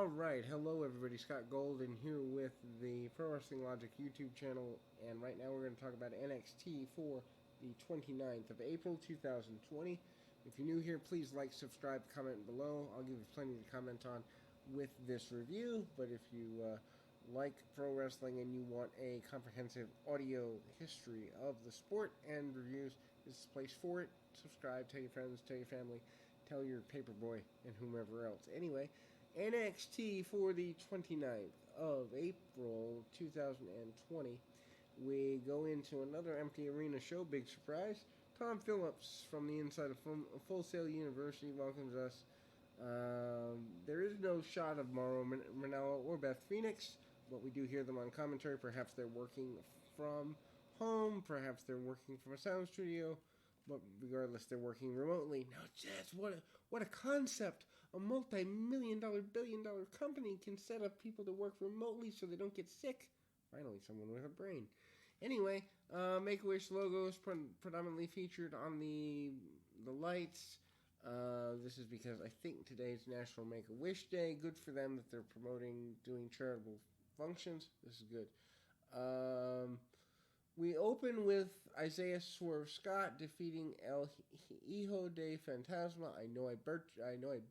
Alright, hello everybody, Scott Golden here with the Pro Wrestling Logic YouTube channel, and right now we're going to talk about NXT for the 29th of April 2020. If you're new here, please like, subscribe, comment below. I'll give you plenty to comment on with this review, but if you like pro wrestling and you want a comprehensive audio history of the sport and reviews, this is the place for it. Subscribe, tell your friends, tell your family, tell your paperboy, and whomever else. Anyway, NXT for the 29th of April 2020. We go into another empty arena show. Big surprise. Tom Phillips from the inside of Full Sail University welcomes us. There is no shot of Mauro Ranallo or Beth Phoenix, but we do hear them on commentary. Perhaps they're working from home. Perhaps they're working from a sound studio. But regardless, they're working remotely. Now, just what a concept! A multi-million-dollar, billion-dollar company can set up people to work remotely so they don't get sick. Finally, someone with a brain. Anyway, Make-A-Wish logo is predominantly featured on the lights. This is because I think today is National Make-A-Wish Day. Good for them that they're promoting doing charitable functions. This is good. We open with Isaiah Swerve Scott defeating El Hijo de Fantasma. I know I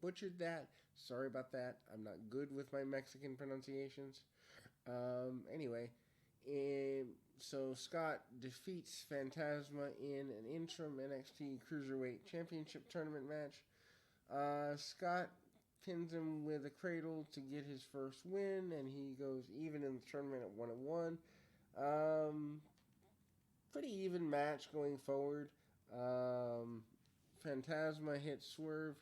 butchered that. Sorry about that. I'm not good with my Mexican pronunciations. Anyway, so Scott defeats Fantasma in an interim NXT Cruiserweight Championship tournament match. Scott pins him with a cradle to get his first win, and he goes even in the tournament at 1-1. Pretty even match going forward. Fantasma hits Swerve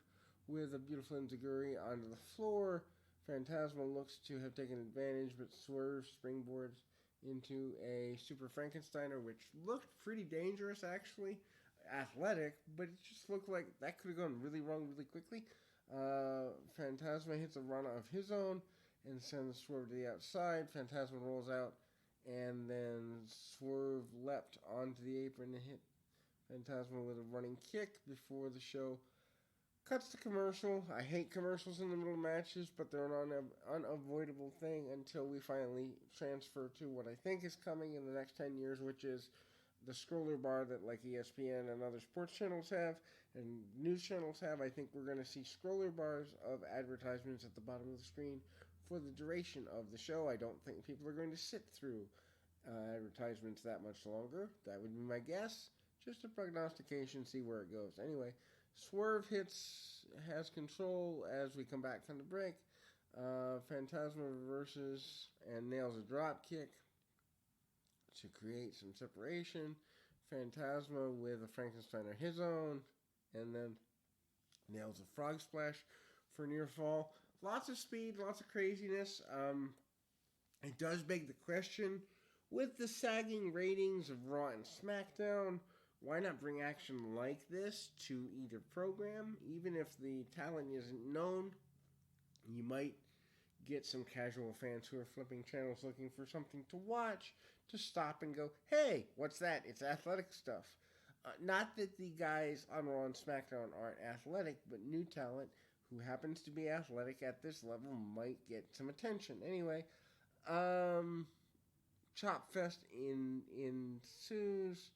with a beautiful enziguri onto the floor. Fantasma looks to have taken advantage, but Swerve springboards into a Super Frankensteiner, which looked pretty dangerous, actually. Athletic, but it just looked like that could have gone really wrong really quickly. Fantasma hits a run of his own and sends Swerve to the outside. Fantasma rolls out, and then Swerve leapt onto the apron and hit Fantasma with a running kick before the show cuts to commercial. I hate commercials in the middle of matches, but they're an unavoidable thing until we finally transfer to what I think is coming in the next 10 years, which is the scroller bar that like ESPN and other sports channels have and news channels have. I think we're going to see scroller bars of advertisements at the bottom of the screen for the duration of the show. I don't think people are going to sit through advertisements that much longer. That would be my guess. Just a prognostication, see where it goes. Anyway, Swerve has control as we come back from the break. Fantasma reverses and nails a drop kick to create some separation. Fantasma with a Frankensteiner his own, and then nails a frog splash for near fall. Lots of speed, lots of craziness. It does beg the question, with the sagging ratings of Raw and SmackDown, why not bring action like this to either program? Even if the talent isn't known, you might get some casual fans who are flipping channels looking for something to watch to stop and go, hey, what's that? It's athletic stuff. Not that the guys on Raw and SmackDown aren't athletic, but new talent who happens to be athletic at this level might get some attention. Anyway, Chop Fest ensues.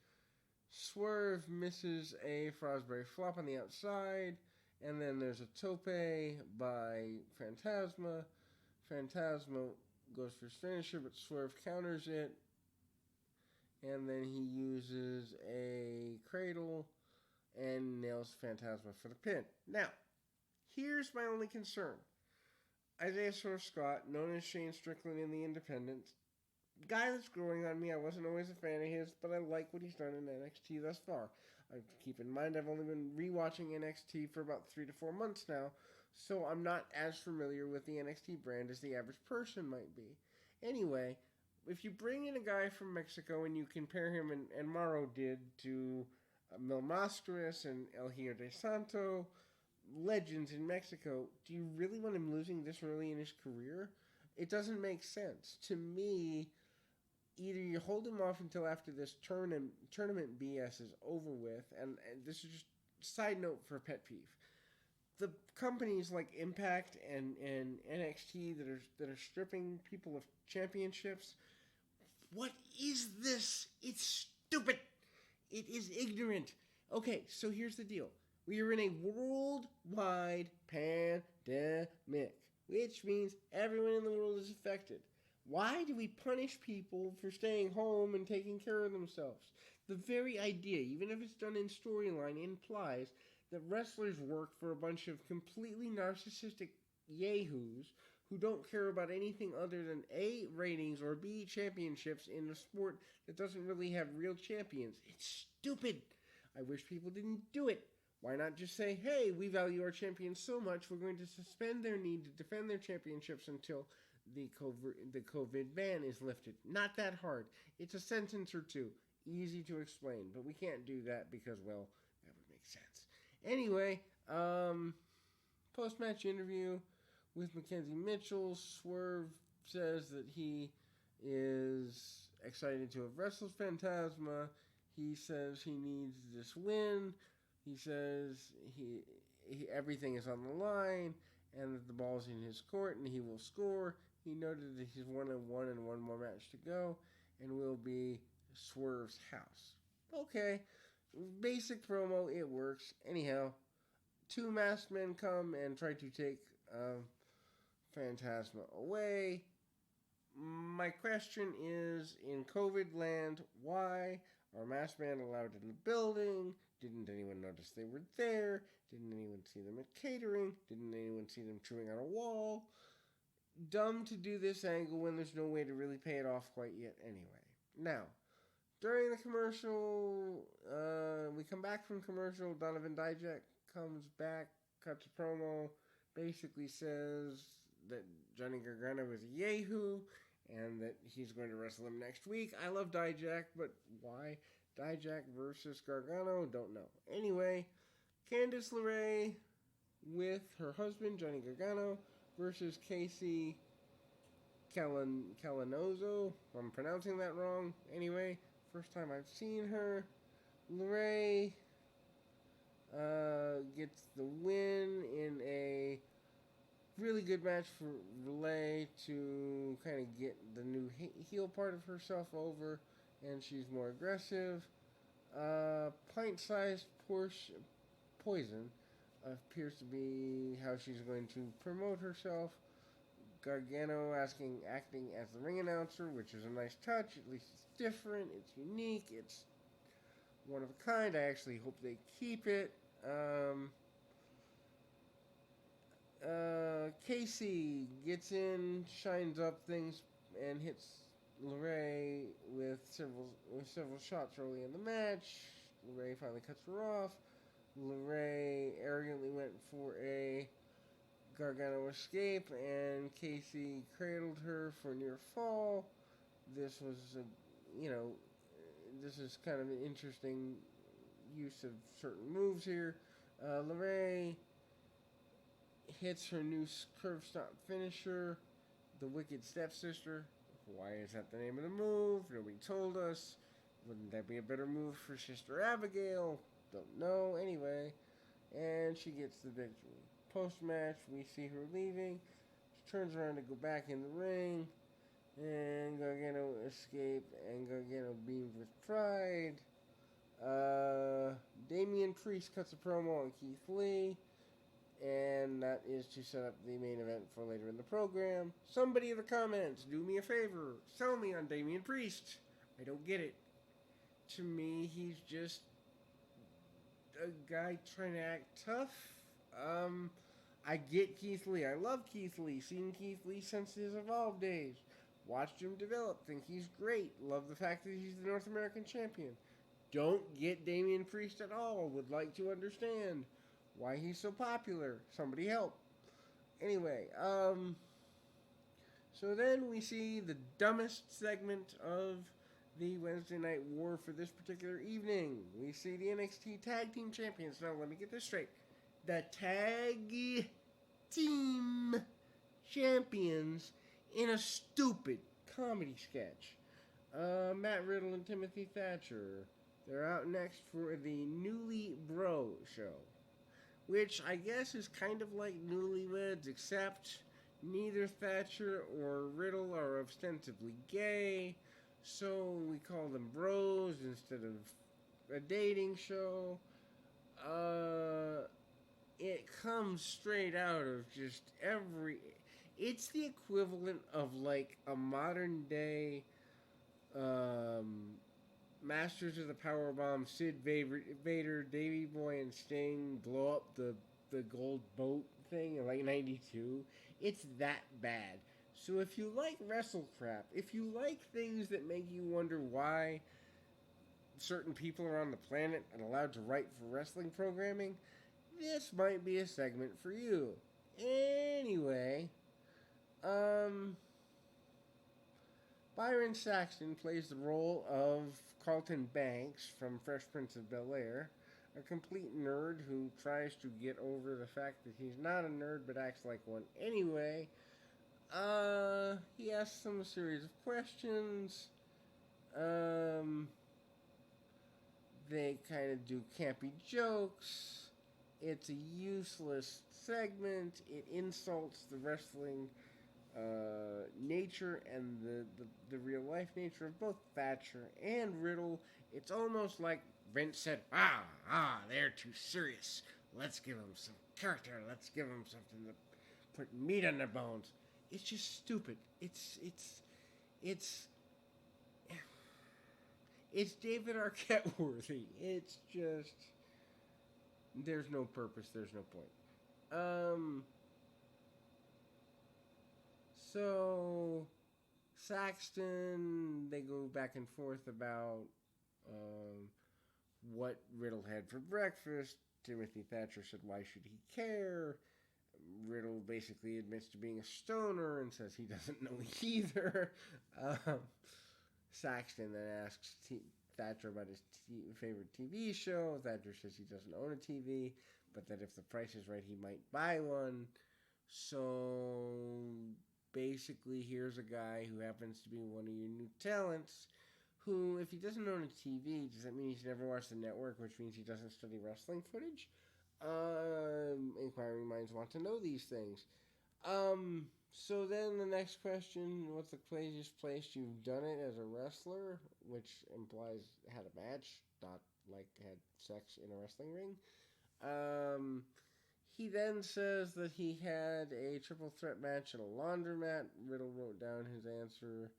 Swerve misses a Frosbury flop on the outside, and then there's a tope by Fantasma. Fantasma goes for his finisher, but Swerve counters it, and then he uses a cradle and nails Fantasma for the pin. Now, here's my only concern. Isaiah Swerve Scott, known as Shane Strickland in the Independents, guy that's growing on me. I wasn't always a fan of his, but I like what he's done in NXT thus far. Keep in mind, I've only been rewatching NXT for about 3 to 4 months now, so I'm not as familiar with the NXT brand as the average person might be. Anyway, if you bring in a guy from Mexico and you compare him, and Mauro did, to Mil Mascaras and El Hijo de Santo, legends in Mexico, do you really want him losing this early in his career? It doesn't make sense. To me, either you hold him off until after this tournament BS is over with, and this is just side note for a pet peeve. the companies like Impact and NXT that are stripping people of championships. What is this? It's stupid. It is ignorant. Okay, so here's the deal. We are in a worldwide pandemic, which means everyone in the world is affected. Why do we punish people for staying home and taking care of themselves? The very idea, even if it's done in storyline, implies that wrestlers work for a bunch of completely narcissistic yahoos who don't care about anything other than A, ratings, or B, championships in a sport that doesn't really have real champions. It's stupid. I wish people didn't do it. Why not just say, hey, we value our champions so much, we're going to suspend their need to defend their championships until the COVID ban is lifted. Not that hard. It's a sentence or two. Easy to explain. But we can't do that because, well, that would make sense. Anyway, post-match interview with Mackenzie Mitchell. Swerve says that he is excited to have wrestled Phantasma. He says he needs this win. He says he everything is on the line and that the ball's in his court and he will score. He noted that he's 1-1 and one more match to go and will be Swerve's house. Okay, basic promo, it works. Anyhow, two masked men come and try to take Phantasma away. My question is, in COVID land, why are masked men allowed in the building? Didn't anyone notice they were there? Didn't anyone see them at catering? Didn't anyone see them chewing on a wall? Dumb to do this angle when there's no way to really pay it off quite yet anyway. Now, during the commercial, we come back from commercial, Donovan Dijak comes back, cuts a promo, basically says that Johnny Gargano is a yahoo, and that he's going to wrestle him next week. I love Dijak, but why Dijak versus Gargano? Don't know. Anyway, Candice LeRae with her husband, Johnny Gargano, versus Casey Calanozo. I'm pronouncing that wrong. Anyway, first time I've seen her. LeRae gets the win in a really good match for LeRae to kind of get the new heel part of herself over, and she's more aggressive. Pint-sized poison appears to be how she's going to promote herself. Gargano acting as the ring announcer, which is a nice touch. At least it's different, it's unique, it's one of a kind. I actually hope they keep it. Casey gets in, shines up things, and hits LeRae with several shots early in the match. LeRae finally cuts her off. LeRae arrogantly went for a Gargano escape, and Casey cradled her for a near fall. This was this is kind of an interesting use of certain moves here. LeRae hits her new curve stomp finisher, the Wicked Stepsister. Why is that the name of the move? Nobody told us. Wouldn't that be a better move for Sister Abigail? Don't know. Anyway, and she gets the victory. Post-match, we see her leaving. She turns around to go back in the ring, and Gargano escaped, and Gargano beamed with pride. Damian Priest cuts a promo on Keith Lee, and that is to set up the main event for later in the program. Somebody in the comments, do me a favor, sell me on Damian Priest. I don't get it. To me, he's just a guy trying to act tough. I get Keith Lee. I love Keith Lee. Seen Keith Lee since his Evolve days. Watched him develop. Think he's great. Love the fact that he's the North American champion. Don't get Damian Priest at all. Would like to understand why he's so popular. Somebody help. Anyway, so then we see the dumbest segment of the Wednesday Night War for this particular evening. We see the NXT Tag Team Champions. Now, let me get this straight. The Tag Team Champions in a stupid comedy sketch. Matt Riddle and Timothy Thatcher. They're out next for the Newly Bro show. which I guess is kind of like Newlyweds, except neither Thatcher or Riddle are ostensibly gay, so we call them bros instead of a dating show. Uh, it comes straight out of just every. It's the equivalent of like a modern day um, Masters of the Powerbomb, Sid Vader, Davey Boy, and Sting blow up the gold boat thing in like '92. It's that bad. So if you like wrestle crap, if you like things that make you wonder why certain people are on the planet and allowed to write for wrestling programming, this might be a segment for you. Anyway, um, Byron Saxton plays the role of Carlton Banks from Fresh Prince of Bel-Air, a complete nerd who tries to get over the fact that he's not a nerd but acts like one anyway. He asks them a series of questions. They kind of do campy jokes. It's a useless segment. It insults the wrestling nature and the real life nature of both Thatcher and Riddle. It's almost like Vince said, they're too serious. Let's give them some character. Let's give them something to put meat on their bones. It's just stupid. It's David Arquette worthy. It's just there's no purpose. There's no point. So Saxton, they go back and forth about what Riddle had for breakfast. Timothy Thatcher said, "Why should he care?" Riddle basically admits to being a stoner and says he doesn't know either. Saxton then asks Thatcher about his favorite TV show. Thatcher says he doesn't own a TV, but that if the price is right, he might buy one. So basically, here's a guy who happens to be one of your new talents, who, if he doesn't own a TV, does that mean he's never watched the network, which means he doesn't study wrestling footage? Inquiring minds want to know these things. So then the next question, what's the craziest place you've done it as a wrestler? Which implies had a match, not like had sex in a wrestling ring. He then says that he had a triple threat match at a laundromat. Riddle wrote down his answer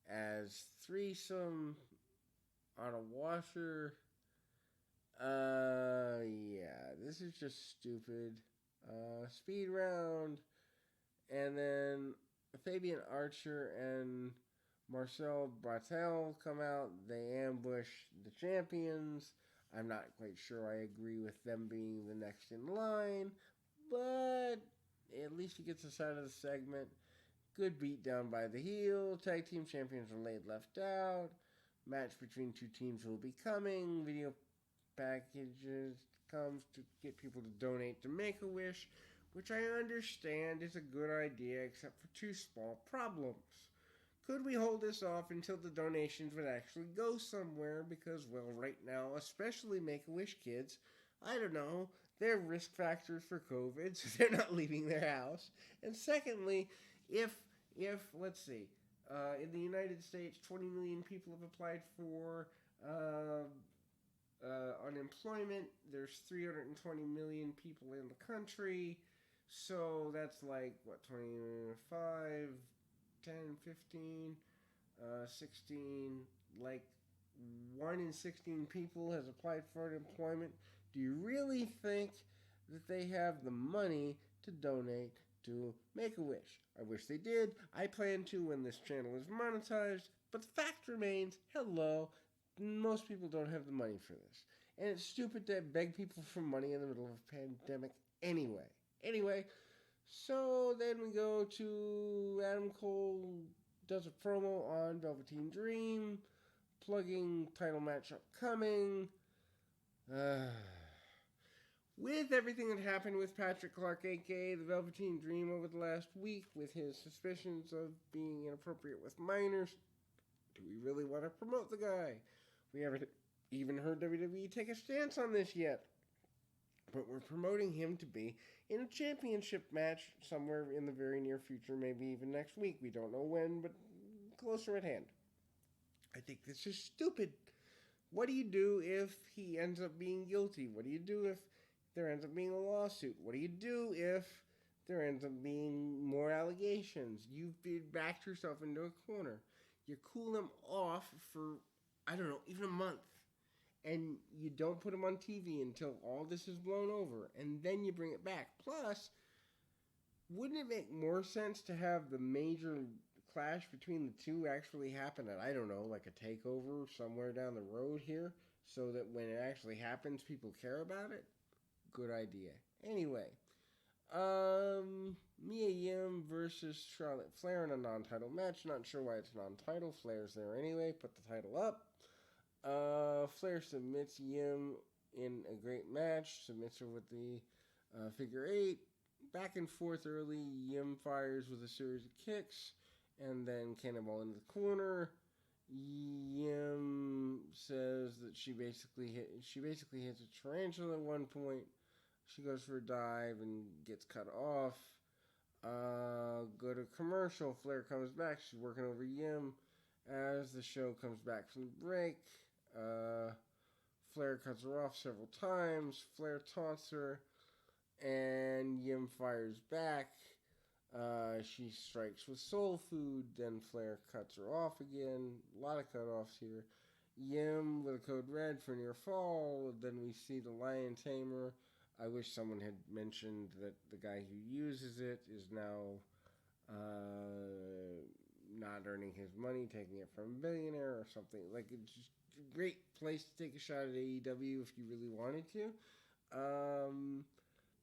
as threesome on a washer. Yeah, this is just stupid. Speed round. And then Fabian Archer and Marcel Bartel come out. They ambush the champions. I'm not quite sure I agree with them being the next in line, but at least he gets us out of the segment. Good beat down by the heel. Tag team champions are laid left out. Match between two teams will be coming. Video packages comes to get people to donate to Make-A-Wish, which I understand is a good idea except for two small problems. Could we hold this off until the donations would actually go somewhere? Because, well, right now, especially Make-A-Wish kids, I don't know, they're risk factors for COVID, so they're not leaving their house. And secondly, if let's see, in the United States, 20 million people have applied for unemployment. There's 320 million people in the country. So that's like, 25, 10, 15, 16, like 1 in 16 people has applied for unemployment. Do you really think that they have the money to donate to Make-A-Wish? I wish they did. I plan to when this channel is monetized, but the fact remains, hello, most people don't have the money for this. And it's stupid to beg people for money in the middle of a pandemic anyway. So then we go to Adam Cole does a promo on Velveteen Dream, plugging title match upcoming. With everything that happened with Patrick Clark, a.k.a. the Velveteen Dream, over the last week, with his suspicions of being inappropriate with minors, do we really want to promote the guy? We haven't even heard WWE take a stance on this yet. but we're promoting him to be in a championship match somewhere in the very near future, maybe even next week. We don't know when, but closer at hand. I think this is stupid. What do you do if he ends up being guilty? What do you do if there ends up being a lawsuit? What do you do if there ends up being more allegations? You've backed yourself into a corner. You cool him off for, I don't know, even a month. And you don't put him on TV until all this is blown over. And then you bring it back. Plus, wouldn't it make more sense to have the major clash between the two actually happen at, I don't know, like a takeover somewhere down the road here? So that when it actually happens, people care about it? Good idea. Anyway, Mia Yim versus Charlotte Flair in a non-title match. Not sure why it's non-title. Flair's there anyway. Put the title up. Flair submits Yim in a great match. Submits her with the figure 8. Back and forth early. Yim fires with a series of kicks. And then cannonball into the corner. Yim says that she basically hits a tarantula at one point. She goes for a dive and gets cut off. Go to commercial. Flair comes back. She's working over Yim. As the show comes back from the break, Flair cuts her off several times. Flair taunts her, and Yim fires back. She strikes with soul food. Then Flair cuts her off again. A lot of cut-offs here. Yim with a code red for near fall. Then we see the Lion Tamer. I wish someone had mentioned that the guy who uses it is now not earning his money, taking it from a billionaire or something. Like, it's just a great place to take a shot at AEW if you really wanted to.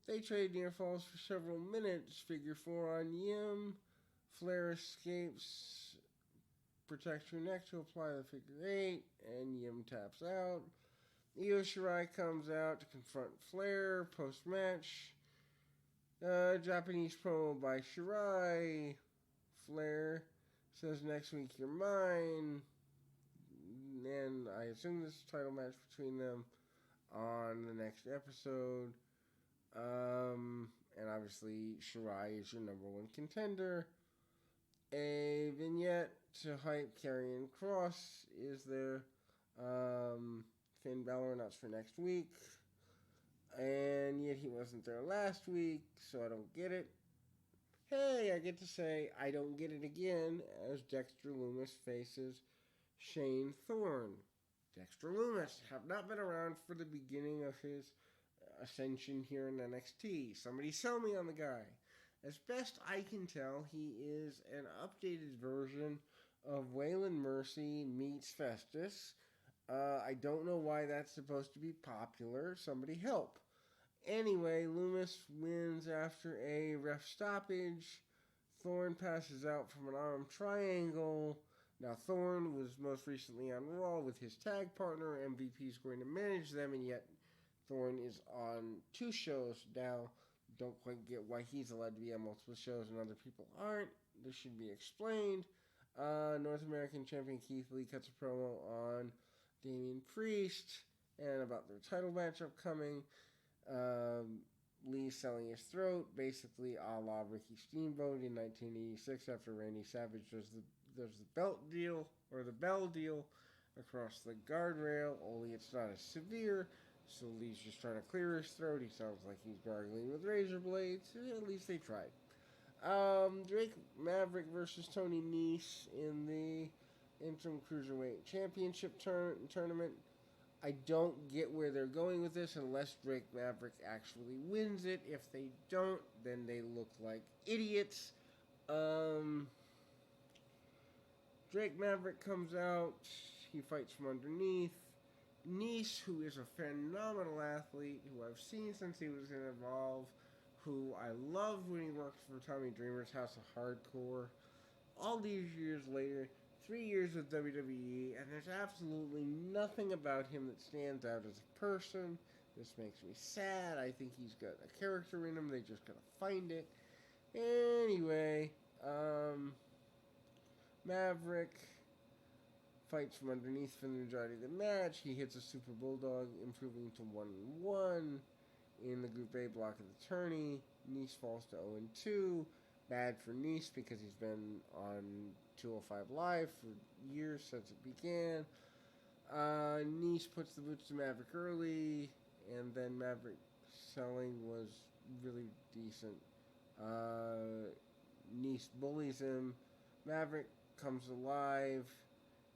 They trade near falls for several minutes. Figure 4 on Yim. Flair escapes, protects her neck to apply the figure 8, and Yim taps out. Io Shirai comes out to confront Flair post-match. Japanese promo by Shirai. Flair says, next week you're mine. And I assume this is a title match between them on the next episode. And obviously Shirai is your number one contender. A vignette to hype Karrion Kross is there. Finn Balor announced for next week. And yet he wasn't there last week, so I don't get it. Hey, I get to say I don't get it again as Dexter Lumis faces Shane Thorne. Dexter Lumis have not been around for the beginning of his ascension here in NXT. Somebody sell me on the guy. As best I can tell, he is an updated version of Waylon Mercy meets Festus. I don't know why that's supposed to be popular. Somebody help. Anyway, Lumis wins after a ref stoppage. Thorne passes out from an arm triangle. Now, Thorne was most recently on Raw with his tag partner. MVP is going to manage them, and yet Thorne is on 2 shows now. Don't quite get why he's allowed to be on multiple shows and other people aren't. This should be explained. North American champion Keith Lee cuts a promo on Damian Priest and about their title match upcoming. Lee selling his throat, basically a la Ricky Steamboat in 1986 after Randy Savage does the belt deal, or the bell deal, across the guardrail, only it's not as severe, so Lee's just trying to clear his throat. He sounds like he's gargling with razor blades. At least they tried. Drake Maverick versus Tony Nese in the Interim Cruiserweight Championship tournament. I don't get where they're going with this unless Drake Maverick actually wins it. If they don't, then they look like idiots. Drake Maverick comes out. He fights from underneath. Nese, who is a phenomenal athlete, who I've seen since he was in Evolve, who I loved when he worked for Tommy Dreamer's House of Hardcore. All these years later, 3 years with WWE, and there's absolutely nothing about him that stands out as a person. This makes me sad. I think he's got a character in him. They just gotta find it. Anyway, Maverick fights from underneath for the majority of the match. He hits a Super Bulldog, improving to 1-1. in the Group A block of the tourney. Nice falls to 0-2. Bad for Nice because he's been on 205 Live for years since it began. Nice puts the boots to Maverick early, and then Maverick selling was really decent. Nice bullies him. Maverick comes alive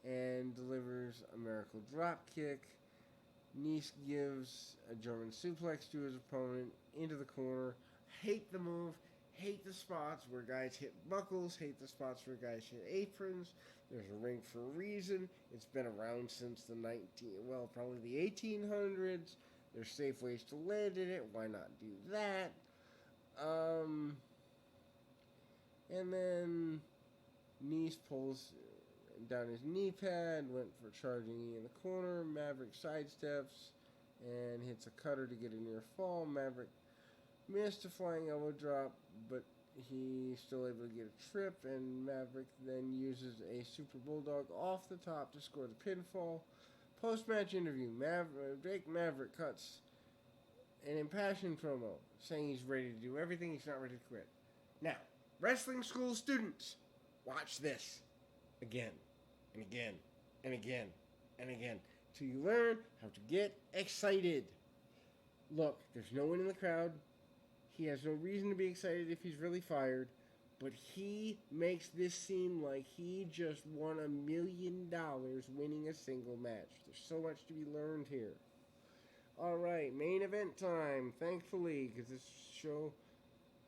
and delivers a miracle drop kick. Nice gives a German suplex to his opponent into the corner. Hate the move. Hate the spots where guys hit buckles. Hate the spots where guys hit aprons. There's a ring for a reason. It's been around since probably the 1800s. There's safe ways to land in it. Why not do that? And then Nice pulls down his knee pad, went for charging knee in the corner. Maverick sidesteps and hits a cutter to get a near fall. Maverick missed a flying elbow drop, but he's still able to get a trip, and Maverick then uses a super bulldog off the top to score the pinfall. Post-match interview, Drake Maverick cuts an impassioned promo saying he's ready to do everything, he's not ready to quit. Now, wrestling school students, watch this again and again and again and again till you learn how to get excited. Look, there's no one in the crowd. He has no reason to be excited if he's really fired, but he makes this seem like he just won $1 million winning a single match. There's so much to be learned here. Alright, main event time, thankfully, because this show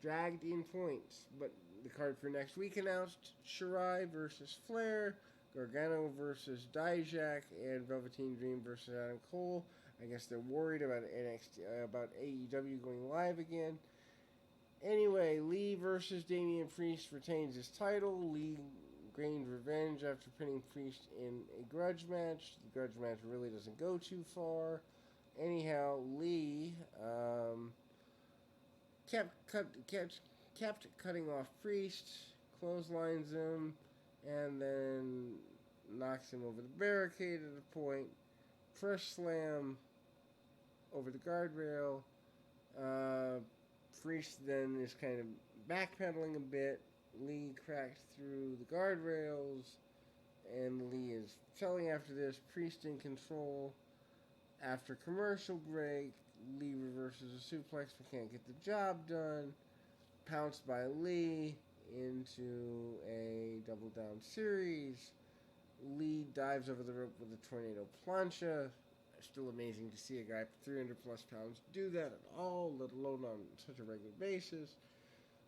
dragged in points. But the card for next week announced: Shirai versus Flair, Gargano versus Dijak, and Velveteen Dream versus Adam Cole. I guess they're worried about about AEW going live again. Anyway, Lee versus Damian Priest retains his title. Lee gained revenge after pinning Priest in a grudge match. The grudge match really doesn't go too far. Anyhow, Lee kept cutting off Priest, clotheslines him, and then knocks him over the barricade at a point. Press slam over the guardrail. Priest then is kind of backpedaling a bit. Lee cracks through the guardrails, and Lee is selling after this. Priest in control. After commercial break, Lee reverses a suplex but can't get the job done. Pounced by Lee into a double down series. Lee dives over the rope with a tornado plancha. Still amazing to see a guy 300 plus pounds do that at all, let alone on such a regular basis.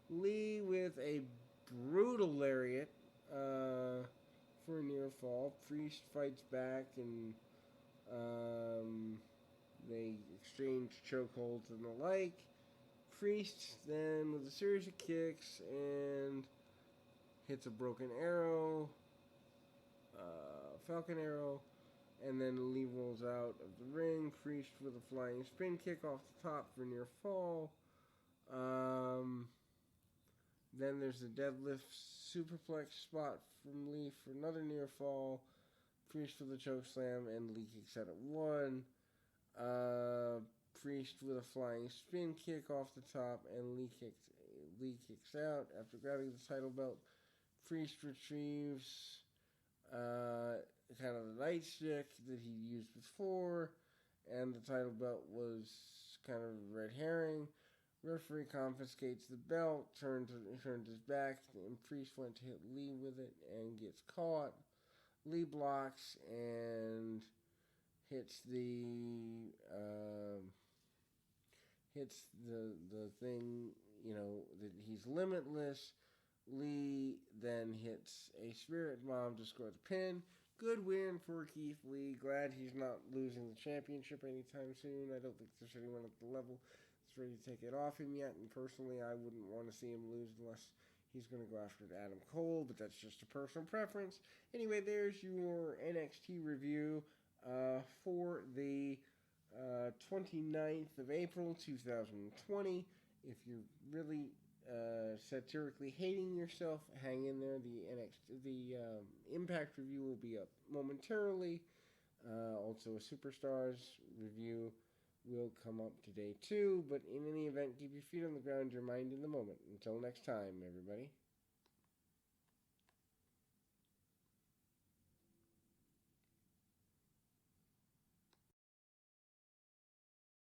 Lee with a brutal lariat for a near fall. Priest fights back, and they exchange chokeholds and the like. Priest then with a series of kicks and hits a broken arrow, Falcon Arrow, and then Lee rolls out of the ring. Priest with a flying spin kick off the top for near fall. Then there's the deadlift superplex spot from Lee for another near fall. Priest with a choke slam, and Lee kicks out at 1. Priest with a flying spin kick off the top, and Lee kicks out after grabbing the title belt. Priest retrieves kind of the nightstick that he used before, and the title belt was kind of a red herring. Referee confiscates the belt, turned his back, and Priest went to hit Lee with it and gets caught. Lee blocks and hits the thing, that he's limitless. Lee then hits a spirit bomb to score the pin. Good win for Keith Lee. Glad he's not losing the championship anytime soon. I don't think there's anyone at the level that's ready to take it off him yet. And personally, I wouldn't want to see him lose unless he's going to go after Adam Cole. But that's just a personal preference. Anyway, there's your NXT review for the 29th of April, 2020. If you're really satirically hating yourself, hang in there. The Impact review will be up momentarily. Also a Superstars review will come up today too. But in any event, keep your feet on the ground, your mind in the moment. Until next time, everybody.